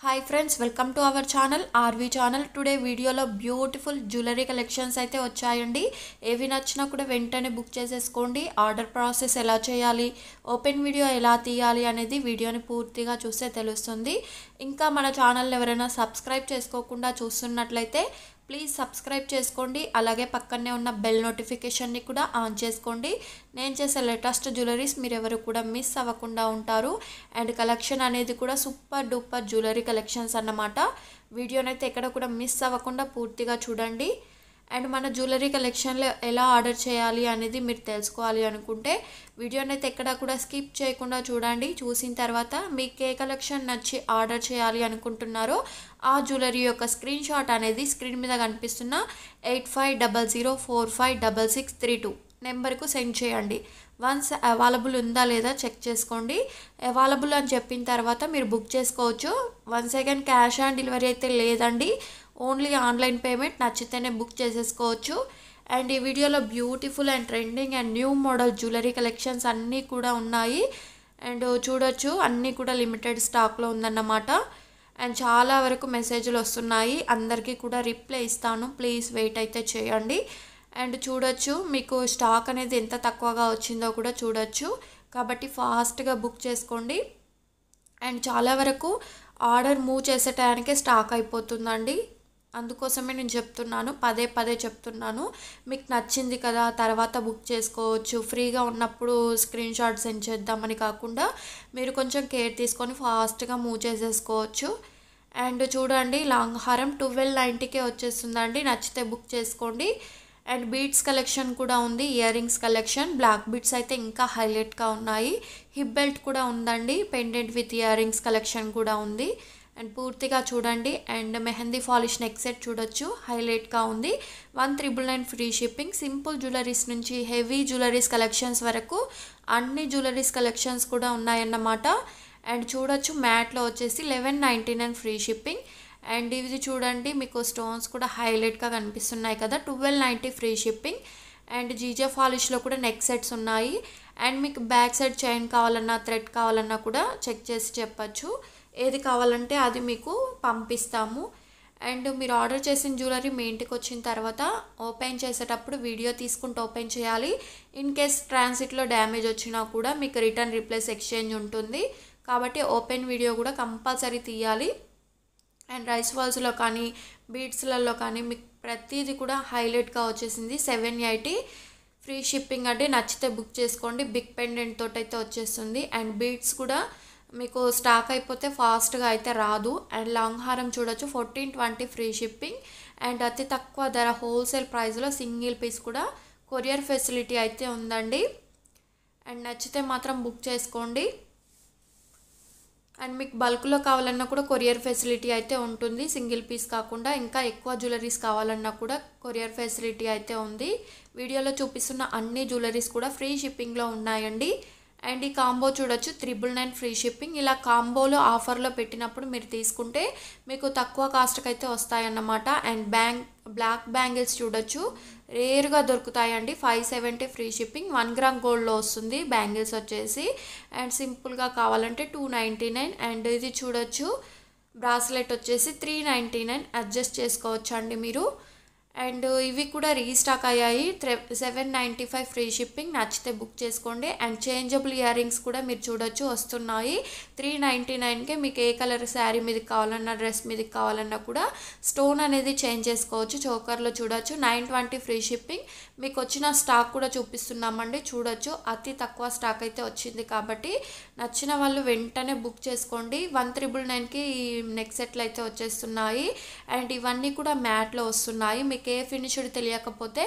Hi friends, welcome to our channel RV channel. Today వీడియోలో beautiful jewellery collections అయితే వచ్చాయండి. ఏవి నచ్చినా కూడా వెంటనే బుక్ చేసేసుకోండి. ఆర్డర్ ప్రాసెస్ ఎలా చేయాలి, ఓపెన్ వీడియో ఎలా తీయాలి అనేది వీడియోని పూర్తిగా చూస్తే తెలుస్తుంది. ఇంకా మన ఛానల్ ఎవరైనా సబ్స్క్రైబ్ చేసుకోకుండా చూస్తున్నట్లయితే ప్లీజ్ సబ్స్క్రైబ్ చేసుకోండి. అలాగే పక్కనే ఉన్న బెల్ నోటిఫికేషన్ని కూడా ఆన్ చేసుకోండి. నేను చేసే లేటెస్ట్ జ్యువెలరీస్ మీరు ఎవరు కూడా మిస్ అవ్వకుండా ఉంటారు. అండ్ కలెక్షన్ అనేది కూడా సూపర్ డూపర్ జ్యువెలరీ కలెక్షన్స్ అన్నమాట. వీడియోనైతే ఎక్కడ కూడా మిస్ అవ్వకుండా పూర్తిగా చూడండి. అండ్ మన జ్యువెలరీ కలెక్షన్లో ఎలా ఆర్డర్ చేయాలి అనేది మీరు తెలుసుకోవాలి అనుకుంటే వీడియోనైతే ఎక్కడ కూడా స్కిప్ చేయకుండా చూడండి. చూసిన తర్వాత మీకు ఏ కలెక్షన్ నచ్చి ఆర్డర్ చేయాలి అనుకుంటున్నారో ఆ జ్యువెలరీ యొక్క స్క్రీన్ షాట్ అనేది స్క్రీన్ మీద కనిపిస్తున్న 8500456632 నెంబర్కు సెండ్ చేయండి. వన్స్ అవైలబుల్ ఉందా లేదా చెక్ చేసుకోండి. అవైలబుల్ అని చెప్పిన తర్వాత మీరు బుక్ చేసుకోవచ్చు. Once again cash on delivery అయితే లేదండి, ఓన్లీ ఆన్లైన్ పేమెంట్. నచ్చితేనే బుక్ చేసేసుకోవచ్చు. అండ్ ఈ వీడియోలో beautiful and trending and new model jewellery collections అన్నీ కూడా ఉన్నాయి. అండ్ చూడొచ్చు, అన్నీ కూడా లిమిటెడ్ స్టాక్లో ఉందన్నమాట. అండ్ చాలా వరకు మెసేజ్లు వస్తున్నాయి, అందరికీ కూడా రిప్లై ఇస్తాను. ప్లీజ్ వెయిట్ అయితే చేయండి. అండ్ చూడొచ్చు, మీకు స్టాక్ అనేది ఎంత తక్కువగా వచ్చిందో కూడా చూడొచ్చు. కాబట్టి ఫాస్ట్గా బుక్ చేసుకోండి. అండ్ చాలా వరకు ఆర్డర్ మూవ్ చేసే టయానికే స్టాక్ అయిపోతుందండి. అందుకోసమే నేను చెప్తున్నాను, పదే పదే చెప్తున్నాను. మీకు నచ్చింది కదా తర్వాత బుక్ చేసుకోవచ్చు, ఫ్రీగా ఉన్నప్పుడు స్క్రీన్ షాట్ సెండ్ చేద్దామని కాకుండా మీరు కొంచెం కేర్ తీసుకొని ఫాస్ట్గా మూవ్ చేసేసుకోవచ్చు. అండ్ చూడండి, లాంగ్ హారం 1290కే వచ్చేస్తుందండి. నచ్చితే బుక్ చేసుకోండి. అండ్ బీడ్స్ కలెక్షన్ కూడా ఉంది, earrings collection. Black beads అయితే ఇంకా హైలైట్గా ఉన్నాయి. హిప్ బెల్ట్ కూడా ఉందండి, pendant with earrings collection కూడా ఉంది. అండ్ పూర్తిగా చూడండి. And mehndi polish neck set చూడొచ్చు, హైలైట్గా ఉంది. 1999 ఫ్రీ షిప్పింగ్. సింపుల్ జ్యువెలరీస్ నుంచి హెవీ జ్యువెలరీస్ కలెక్షన్స్ వరకు అన్ని జ్యువెలరీస్ కలెక్షన్స్ కూడా ఉన్నాయన్నమాట. అండ్ చూడొచ్చు, మ్యాట్లో వచ్చేసి 1199 ఫ్రీ షిప్పింగ్. అండ్ ఇది చూడండి, మీకు స్టోన్స్ కూడా హైలైట్గా కనిపిస్తున్నాయి కదా, 1290 ఫ్రీ షిప్పింగ్. అండ్ జీజే పాలిష్లో కూడా నెక్ సెట్స్ ఉన్నాయి. అండ్ మీకు బ్యాక్ సైడ్ చైన్ కావాలన్నా థ్రెడ్ కావాలన్నా కూడా చెక్ చేసి చెప్పచ్చు. ఏది కావాలంటే అది మీకు పంపిస్తాము. అండ్ మీరు ఆర్డర్ చేసిన జ్యువెలరీ మీ ఇంటికి వచ్చిన తర్వాత ఓపెన్ చేసేటప్పుడు వీడియో తీసుకుంటూ ఓపెన్ చేయాలి. ఇన్ కేస్ ట్రాన్సిట్లో డ్యామేజ్ వచ్చినా కూడా మీకు రిటర్న్ రీప్లేస్ ఎక్స్చేంజ్ ఉంటుంది. కాబట్టి ఓపెన్ వీడియో కూడా కంపల్సరీ తీయాలి. అండ్ రైస్ వాల్స్లో కానీ బీడ్స్లలో కానీ మీకు ప్రతిదీ కూడా హైలైట్గా వచ్చేసింది. 780 ఫ్రీ షిప్పింగ్ అంటే నచ్చితే బుక్ చేసుకోండి. బిగ్ పెండెంట్ తోటి అయితే వచ్చేస్తుంది. అండ్ బీడ్స్ కూడా మీకు స్టాక్ అయిపోతే ఫాస్ట్గా అయితే రాదు. అండ్ లాంగ్ హారం చూడొచ్చు, 1420 ఫ్రీ షిప్పింగ్. అండ్ అతి తక్కువ ధర హోల్సేల్ ప్రైస్లో సింగిల్ పీస్ కూడా కొరియర్ ఫెసిలిటీ అయితే ఉందండి. అండ్ నచ్చితే మాత్రం బుక్ చేసుకోండి. అండ్ మీకు బల్క్లో కావాలన్నా కూడా కొరియర్ ఫెసిలిటీ అయితే ఉంటుంది, సింగిల్ పీస్ కాకుండా. ఇంకా ఎక్కువ జ్యువెలరీస్ కావాలన్నా కూడా కొరియర్ ఫెసిలిటీ అయితే ఉంది. వీడియోలో చూపిస్తున్న అన్ని జ్యువెలరీస్ కూడా ఫ్రీ షిప్పింగ్లో ఉన్నాయండి. అండ్ ఈ కాంబో చూడొచ్చు, 999 ఫ్రీ షిప్పింగ్. ఇలా కాంబోలో ఆఫర్లో పెట్టినప్పుడు మీరు తీసుకుంటే మీకు తక్కువ కాస్ట్కి అయితే వస్తాయన్నమాట. అండ్ బ్లాక్ బ్యాంగిల్స్ చూడొచ్చు, రేర్గా దొరుకుతాయండి. 570 ఫ్రీ షిప్పింగ్. 1 గ్రామ్ గోల్డ్లో వస్తుంది బ్యాంగిల్స్ వచ్చేసి. అండ్ సింపుల్గా కావాలంటే 299. అండ్ ఇది చూడొచ్చు, బ్రాస్లెట్ వచ్చేసి 399. అడ్జస్ట్ చేసుకోవచ్చు అండి మీరు. అండ్ ఇవి కూడా రీస్టాక్ అయ్యాయి, 795 ఫ్రీ షిప్పింగ్. నచ్చితే బుక్ చేసుకోండి. అండ్ చేంజబుల్ ఇయర్ రింగ్స్ కూడా మీరు చూడొచ్చు వస్తున్నాయి 399కే. మీకు ఏ కలర్ శారీ మీదకి కావాలన్నా డ్రెస్ మీదకి కావాలన్నా కూడా స్టోన్ అనేది చేంజ్ చేసుకోవచ్చు. చోకర్లో చూడొచ్చు, 920 ఫ్రీ షిప్పింగ్. మీకు వచ్చిన స్టాక్ కూడా చూపిస్తున్నామండి, చూడొచ్చు. అతి తక్కువ స్టాక్ అయితే వచ్చింది కాబట్టి నచ్చిన వాళ్ళు వెంటనే బుక్ చేసుకోండి. 1999కి ఈ నెక్ సెట్లు అయితే వచ్చేస్తున్నాయి. అండ్ ఇవన్నీ కూడా మ్యాట్లో వస్తున్నాయి. మీకు ఏ ఫినిష్డ్ తెలియకపోతే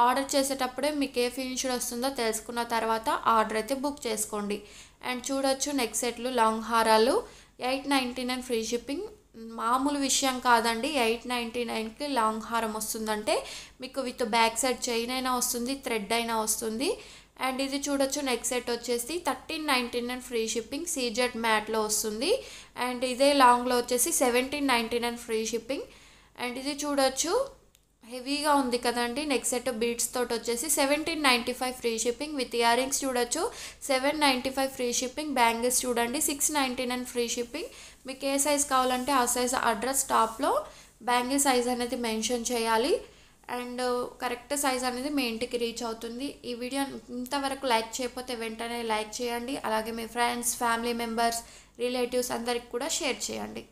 ఆర్డర్ చేసేటప్పుడే మీకు ఏ ఫినిష్డ్ వస్తుందో తెలుసుకున్న తర్వాత ఆర్డర్ అయితే బుక్ చేసుకోండి. అండ్ చూడొచ్చు, నెక్ సెట్లు లాంగ్ హారాలు 899 ఫ్రీ షిప్పింగ్. మామూలు విషయం కాదండి, 899కి లాంగ్ హారం వస్తుందంటే మీకు విత్ బ్యాక్ సైడ్ చైన్ అయినా వస్తుంది, థ్రెడ్ అయినా వస్తుంది. అండ్ ఇది చూడొచ్చు, నెక్ సెట్ వచ్చేసి 1399 ఫ్రీ షిప్పింగ్. సీజెడ్ మ్యాట్లో వస్తుంది. అండ్ ఇదే లాంగ్లో వచ్చేసి 1799 ఫ్రీ షిప్పింగ్. అండ్ ఇది చూడొచ్చు, హెవీగా ఉంది కదండి. నెక్స్ట్ సెట్ బీడ్స్ తోటి వచ్చేసి 1795 free shipping with ear rings చూడొచ్చు. 795 ఫ్రీ షిప్పింగ్. బ్యాంగిల్స్ చూడండి 699 ఫ్రీ షిప్పింగ్. మీకు ఏ సైజ్ కావాలంటే ఆ సైజ్ అడ్రస్ టాప్లో బ్యాంగిల్ సైజ్ అనేది మెన్షన్ చేయాలి. అండ్ కరెక్ట్ సైజ్ అనేది మీ ఇంటికి రీచ్ అవుతుంది. ఈ వీడియో ఇంతవరకు లైక్ చేయకపోతే వెంటనే లైక్ చేయండి. అలాగే మీ ఫ్రెండ్స్, ఫ్యామిలీ మెంబర్స్, రిలేటివ్స్ అందరికి కూడా షేర్ చేయండి.